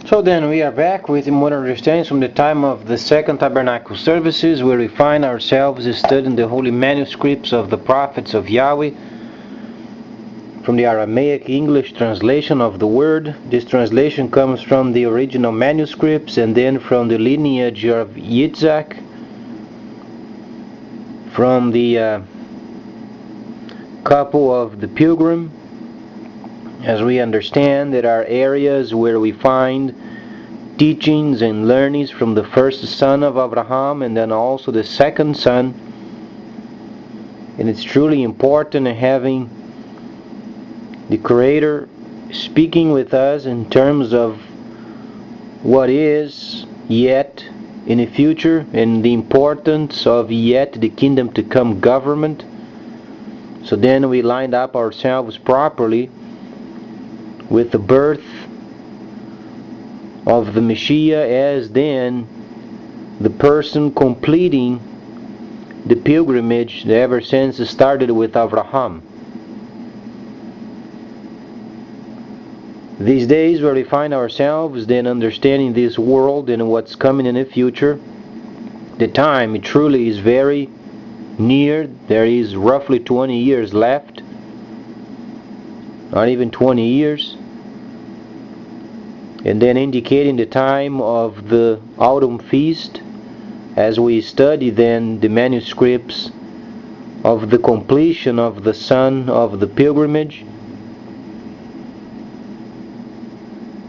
So then we are back with more understandings from the time of the Second Tabernacle services, where we find ourselves studying the holy manuscripts of the prophets of Yahweh from the Aramaic English translation of the word. This translation comes from the original manuscripts and then from the lineage of Yitzhak, from the couple of the pilgrim. As we understand, there are areas where we find teachings and learnings from the first son of Awraham and then also the second son. And it's truly important having the Creator speaking with us in terms of what is yet in the future and the importance of yet the kingdom to come government. So then we lined up ourselves properly with the birth of the Messiah as then the person completing the pilgrimage that ever since started with Awraham. These days where we find ourselves then understanding this world and what's coming in the future, the time truly is very near. There is roughly 20 years left, not even 20 years. And then indicating the time of the autumn feast as we study then the manuscripts of the completion of the son of the pilgrimage.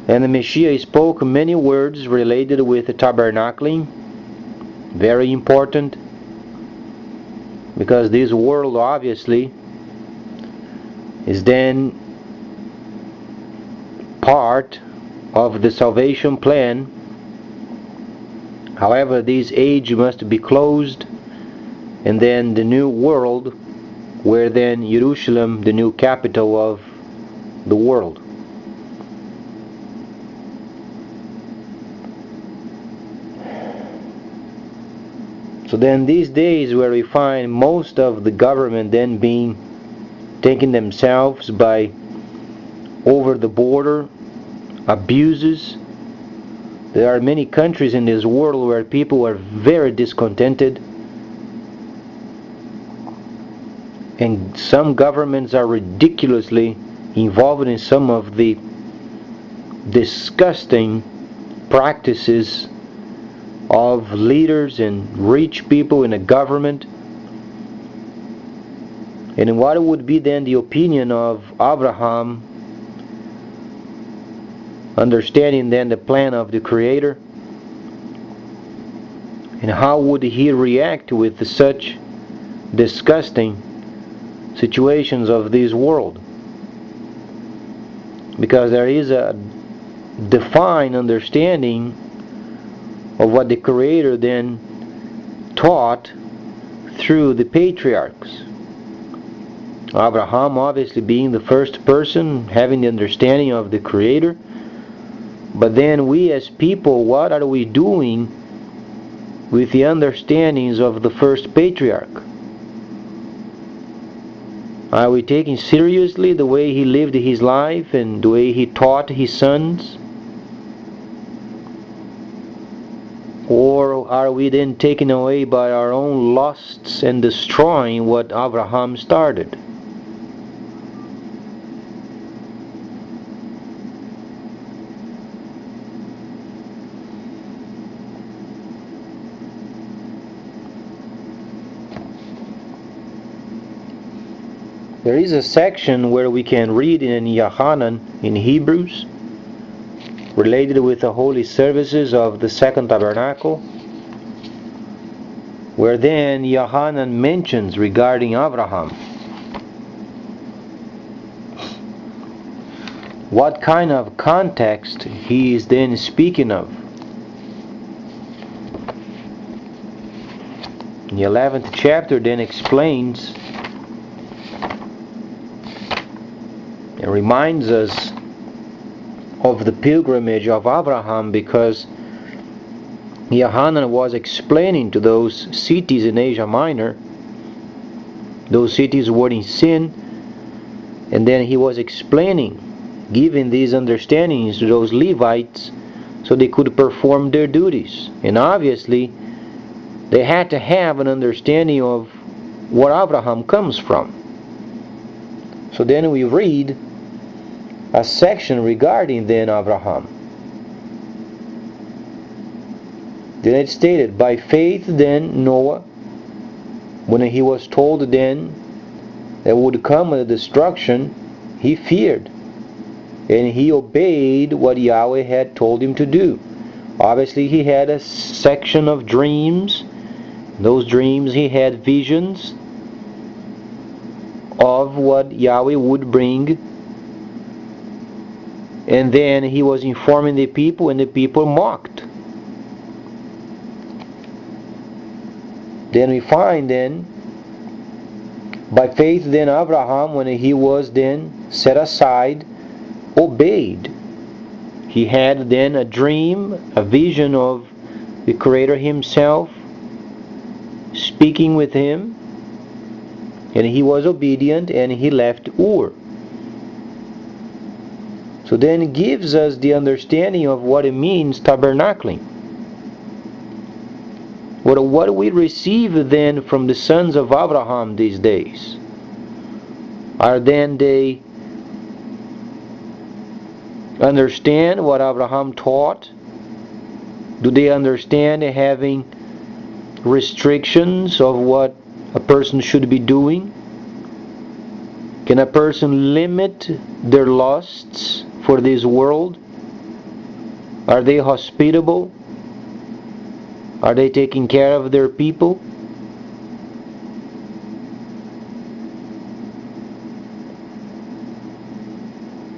And the Messiah spoke many words related with the tabernacling, very important, because this world obviously is then part of the salvation plan. However, this age must be closed, and then the new world, where then Jerusalem, the new capital of the world. So then these days where we find most of the government then being taking themselves by over the border abuses. There are many countries in this world where people are very discontented, and some governments are ridiculously involved in some of the disgusting practices of leaders and rich people in a government. And what would be then the opinion of Awraham, understanding then the plan of the Creator, and how would he react with such disgusting situations of this world? Because there is a defined understanding of what the Creator then taught through the patriarchs. Awraham obviously being the first person having the understanding of the Creator. But then we as people, what are we doing with the understandings of the first patriarch? Are we taking seriously the way he lived his life and the way he taught his sons? Or are we then taken away by our own lusts and destroying what Awraham started? There is a section where we can read in Yohanan in Hebrews related with the holy services of the Second Tabernacle, where then Yohanan mentions regarding Awraham what kind of context he is then speaking of. The 11th chapter then explains and reminds us of the pilgrimage of Awraham, because Yohanan was explaining to those cities in Asia Minor, those cities were in sin, and then he was explaining, giving these understandings to those Levites so they could perform their duties. And obviously, they had to have an understanding of where Abraham comes from. So then we read a section regarding then Abraham. Then it stated, by faith then Noah, when he was told then that would come a destruction, he feared, and he obeyed what Yahweh had told him to do. Obviously he had a section of dreams. Those dreams he had visions of what Yahweh would bring, and then he was informing the people, and the people mocked. Then we find then, by faith then Abraham, when he was then set aside, obeyed. He had then a dream, a vision of the Creator himself speaking with him, and he was obedient, and he left Ur. So then it gives us the understanding of what it means tabernacling. What we receive then from the sons of Abraham these days are then they understand what Abraham taught? Do they understand having restrictions of what a person should be doing? Can a person limit their lusts for this world? Are they hospitable? Are they taking care of their people?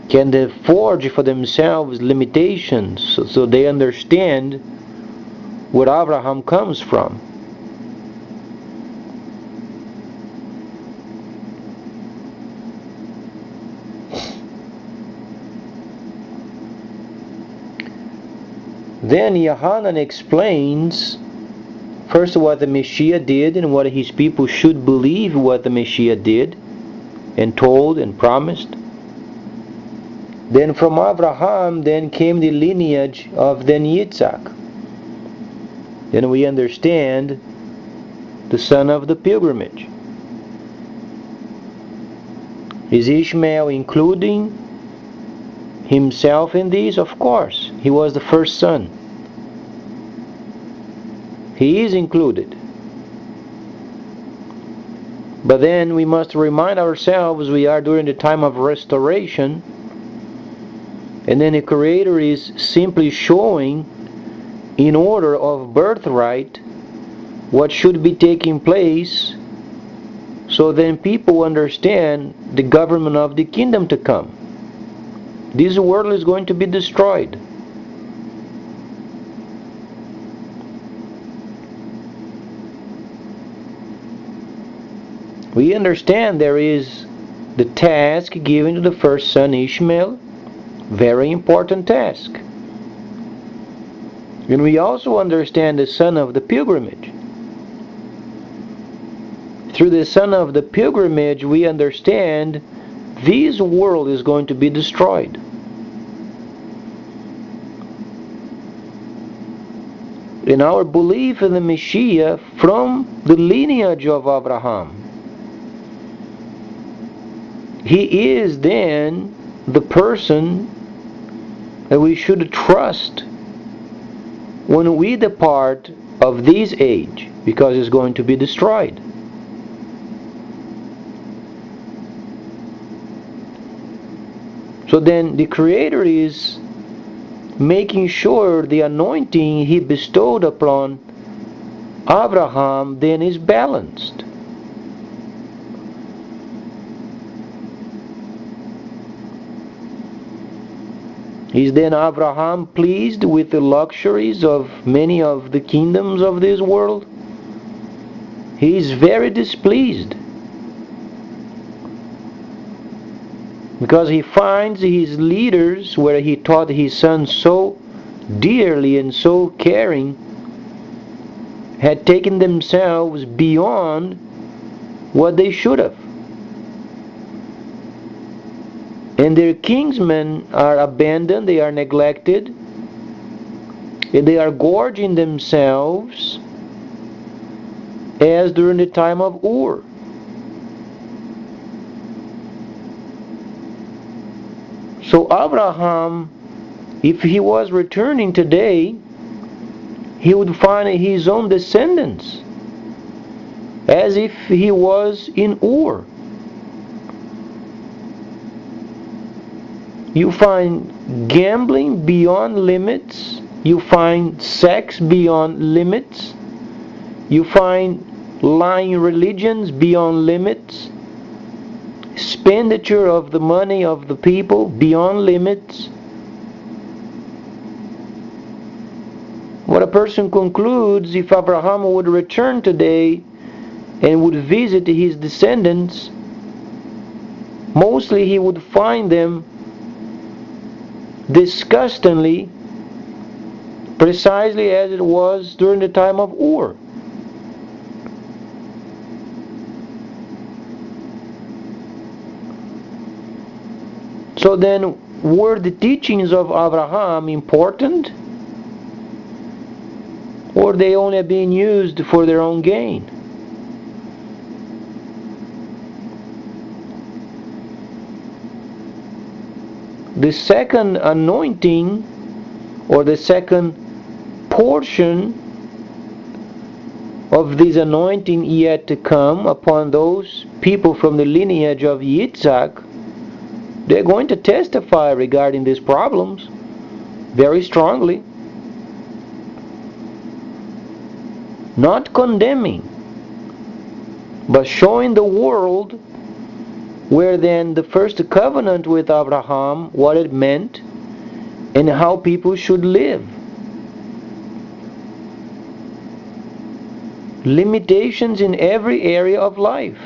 Can they forge for themselves limitations so they understand where Abraham comes from? Then Yohanan explains first what the Messiah did and what his people should believe what the Messiah did and told and promised. Then from Abraham then came the lineage of then Yitzhak. Then we understand the son of the pilgrimage. Is Ishmael including himself in these? Of course. He was the first son. He is included. But then we must remind ourselves we are during the time of restoration, and then the Creator is simply showing in order of birthright what should be taking place, so then people understand the government of the kingdom to come. This world is going to be destroyed. We understand there is the task given to the first son Ishmael, very important task. And we also understand the son of the pilgrimage. Through the son of the pilgrimage we understand this world is going to be destroyed. In our belief in the Messiah from the lineage of Abraham, he is then the person that we should trust when we depart of this age, because it's going to be destroyed. So then the Creator is making sure the anointing he bestowed upon Abraham then is balanced. Is then Abraham pleased with the luxuries of many of the kingdoms of this world? He is very displeased, because he finds his leaders, where he taught his son so dearly and so caring, had taken themselves beyond what they should have. And their kinsmen are abandoned, they are neglected, and they are gorging themselves as during the time of Ur. So Abraham, if he was returning today, he would find his own descendants as if he was in Ur. You find gambling beyond limits. You find sex beyond limits. You find lying religions beyond limits. Expenditure of the money of the people beyond limits. What a person concludes, if Abraham would return today and would visit his descendants, mostly he would find them disgustingly precisely as it was during the time of Ur. So then, were the teachings of Abraham important, or they only being used for their own gain? The second anointing, or the second portion of this anointing yet to come upon those people from the lineage of Yitzhak, they're going to testify regarding these problems very strongly. Not condemning, but showing the world where then the first covenant with Abraham, what it meant, and how people should live. Limitations in every area of life.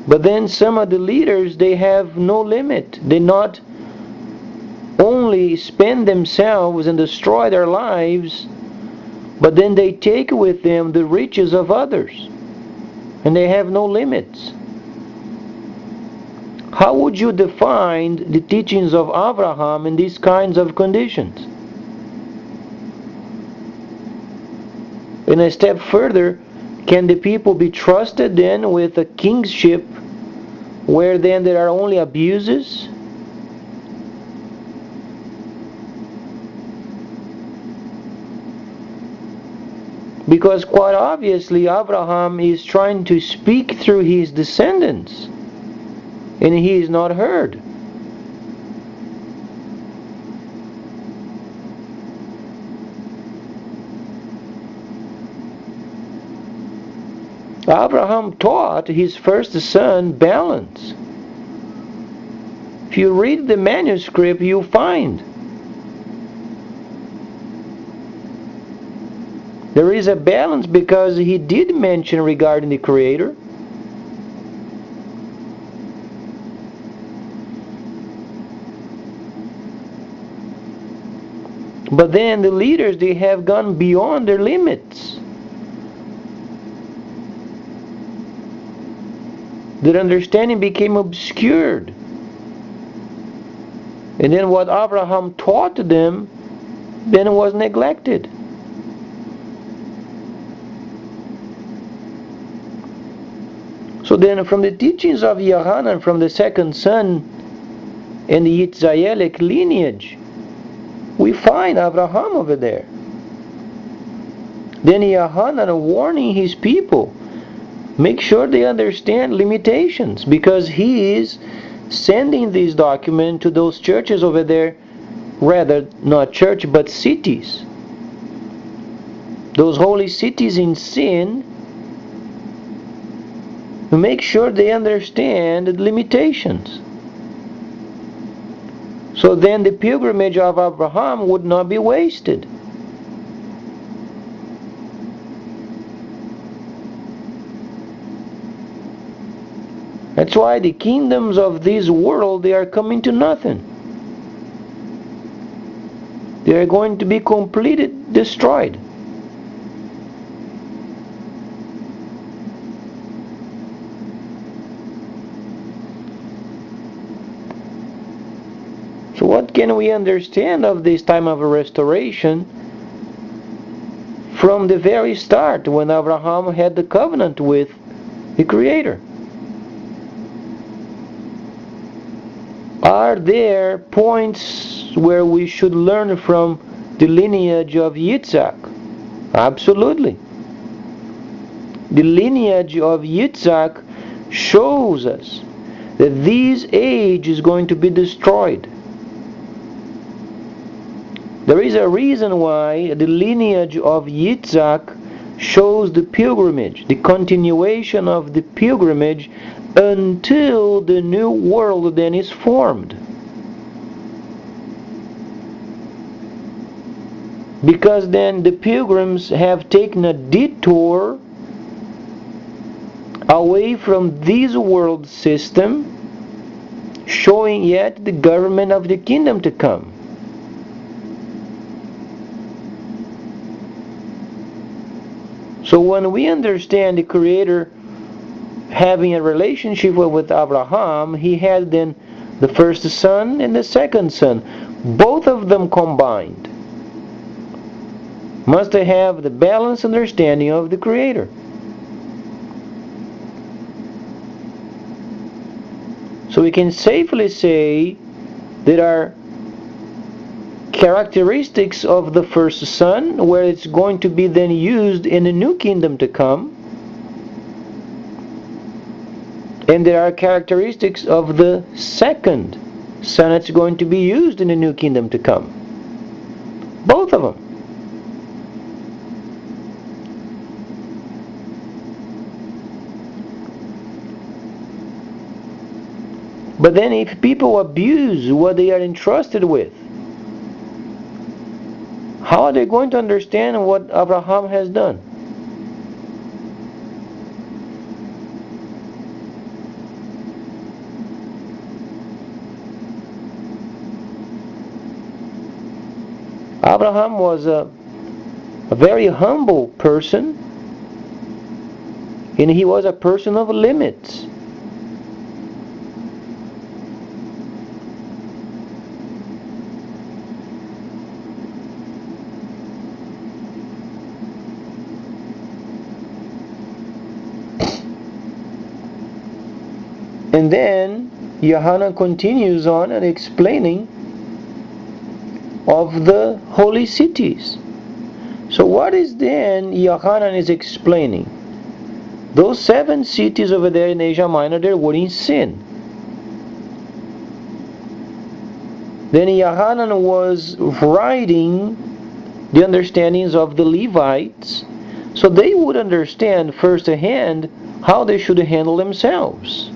But then some of the leaders, they have no limit. They not only spend themselves and destroy their lives, but then they take with them the riches of others. And they have no limits. How would you define the teachings of Abraham in these kinds of conditions? And a step further, can the people be trusted then with a kingship where then there are only abuses? Because quite obviously Abraham is trying to speak through his descendants, and he is not heard. Abraham taught his first son balance. If you read the manuscript, you find there is a balance, because he did mention regarding the Creator. But then the leaders, they have gone beyond their limits. Their understanding became obscured. And then what Abraham taught to them then was neglected. So then from the teachings of Yohanan, from the second son and the Yitzhayelic lineage, we find Abraham over there. Then Yohanan warning his people, make sure they understand limitations, because he is sending this document to those churches over there, rather not church but cities, those holy cities in sin, to make sure they understand the limitations. So then the pilgrimage of Abraham would not be wasted. That's why the kingdoms of this world, they are coming to nothing. They are going to be completely destroyed. So So what can we understand of this time of restoration from the very start when Abraham had the covenant with the Creator? Are there points where we should learn from the lineage of Yitzhak? Absolutely. The lineage of Yitzhak shows us that this age is going to be destroyed. There is a reason why the lineage of Yitzhak shows the pilgrimage, the continuation of the pilgrimage until the new world then is formed. Because then the pilgrims have taken a detour away from this world system, showing yet the government of the kingdom to come. So when we understand the Creator having a relationship with Abraham, he had then the first son and the second son, both of them combined. Must have the balanced understanding of the Creator. So we can safely say there are characteristics of the first son where it's going to be then used in the new kingdom to come, and there are characteristics of the second son that's going to be used in the new kingdom to come. Both of them. But then if people abuse what they are entrusted with, how are they going to understand what Abraham has done? Abraham was a very humble person, and he was a person of limits. And then Yohanan continues on and explaining of the holy cities. So what is then Yohanan is explaining? Those 7 cities over there in Asia Minor, they were in sin. Then Yohanan was writing the understandings of the Levites, so they would understand firsthand how they should handle themselves.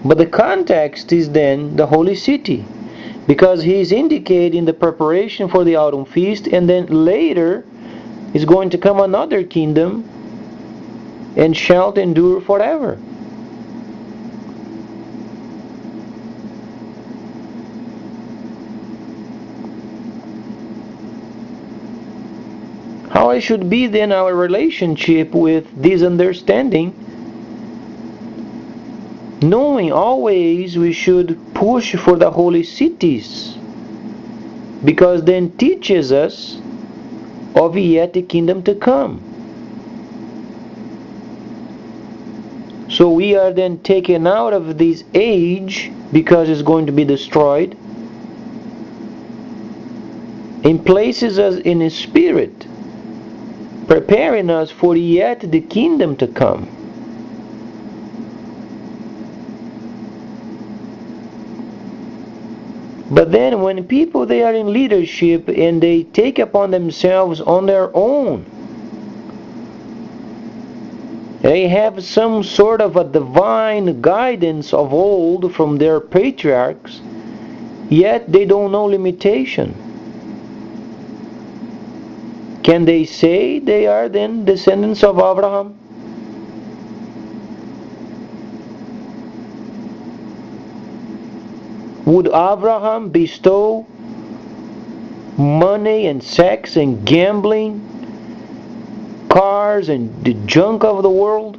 But the context is then the holy city, because he is indicating the preparation for the autumn feast, and then later is going to come another kingdom and shall endure forever. How it should be then our relationship with this understanding, knowing always we should push for the holy cities, because then teaches us of yet the kingdom to come. So we are then taken out of this age because it's going to be destroyed, and places us in a spirit, preparing us for yet the kingdom to come. But then when people they are in leadership and they take upon themselves on their own, they have some sort of a divine guidance of old from their patriarchs, yet they don't know limitation. Can they say they are then descendants of Awraham? Would Awraham bestow money and sex and gambling, cars and the junk of the world?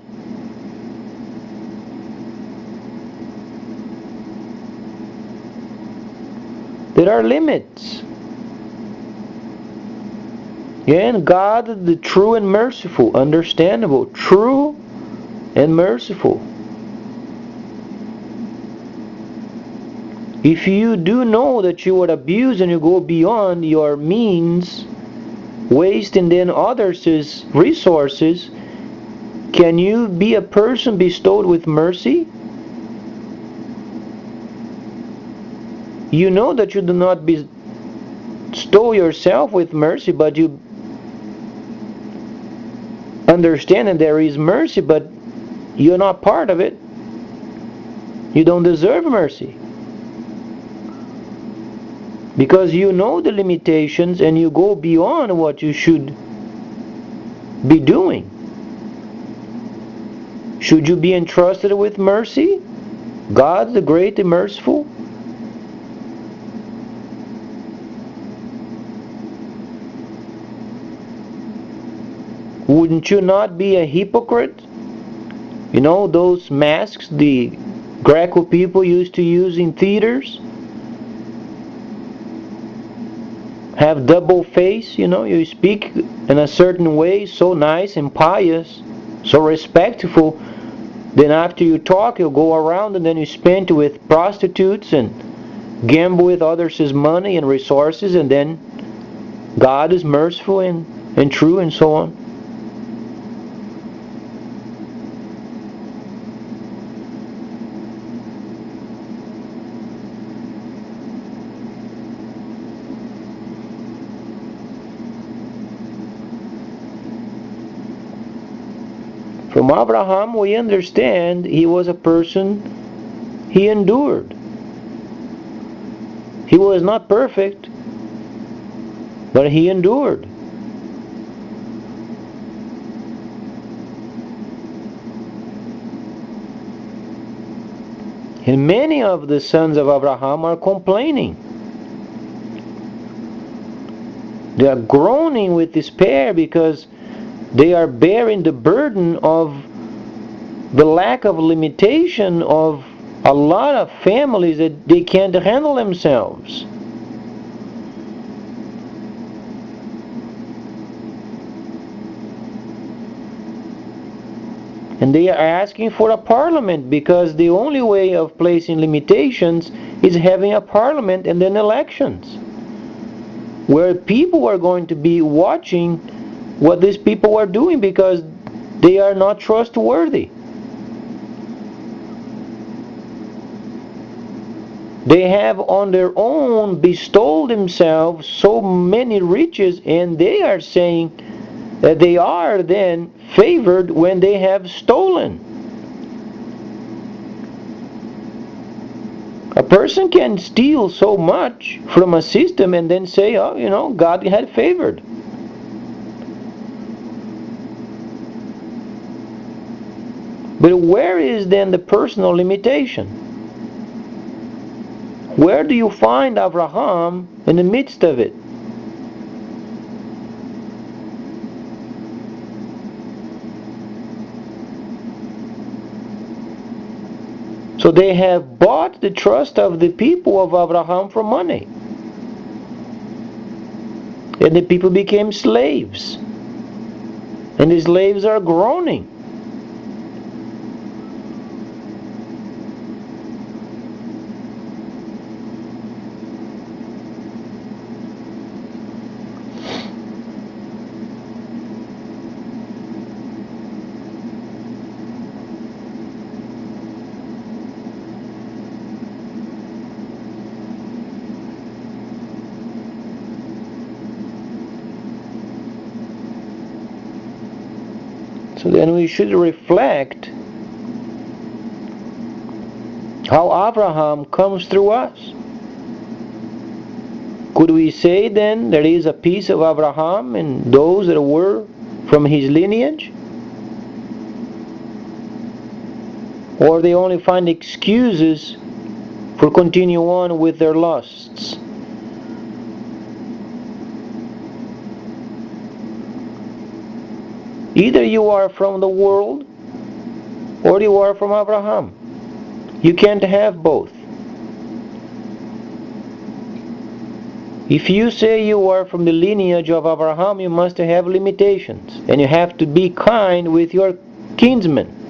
There are limits. And God, the true and merciful, understandable, true and merciful. If you do know that you are abused and you go beyond your means, wasting then others' resources, can you be a person bestowed with mercy? You know that you do not bestow yourself with mercy, but you understand that there is mercy, but you're not part of it. You don't deserve mercy. Because you know the limitations and you go beyond what you should be doing. Should you be entrusted with mercy? God, the great and merciful? Wouldn't you not be a hypocrite? You know, those masks the Greco people used to use in theaters? Have double face, you know, you speak in a certain way, so nice and pious, so respectful. Then after you talk, you go around and then you spend with prostitutes and gamble with others' money and resources, and then God is merciful and true and so on. From Abraham we understand he was a person, he endured. He was not perfect, but he endured. And many of the sons of Abraham are complaining. They are groaning with despair because they are bearing the burden of the lack of limitation of a lot of families that they can't handle themselves. And they are asking for a parliament because the only way of placing limitations is having a parliament and then elections, where people are going to be watching what these people are doing because they are not trustworthy. They have on their own bestowed themselves so many riches, and they are saying that they are then favored when they have stolen. A person can steal so much from a system and then say, oh, you know, God had favored. But where is then the personal limitation? Where do you find Awraham in the midst of it? So they have bought the trust of the people of Awraham for money. And the people became slaves. And the slaves are groaning. So then we should reflect how Awraham comes through us. Could we say then there is a piece of Awraham in those that were from his lineage? Or they only find excuses for continue on with their lusts? Either you are from the world or you are from Awraham. You can't have both. If you say you are from the lineage of Awraham, you must have limitations, and you have to be kind with your kinsmen.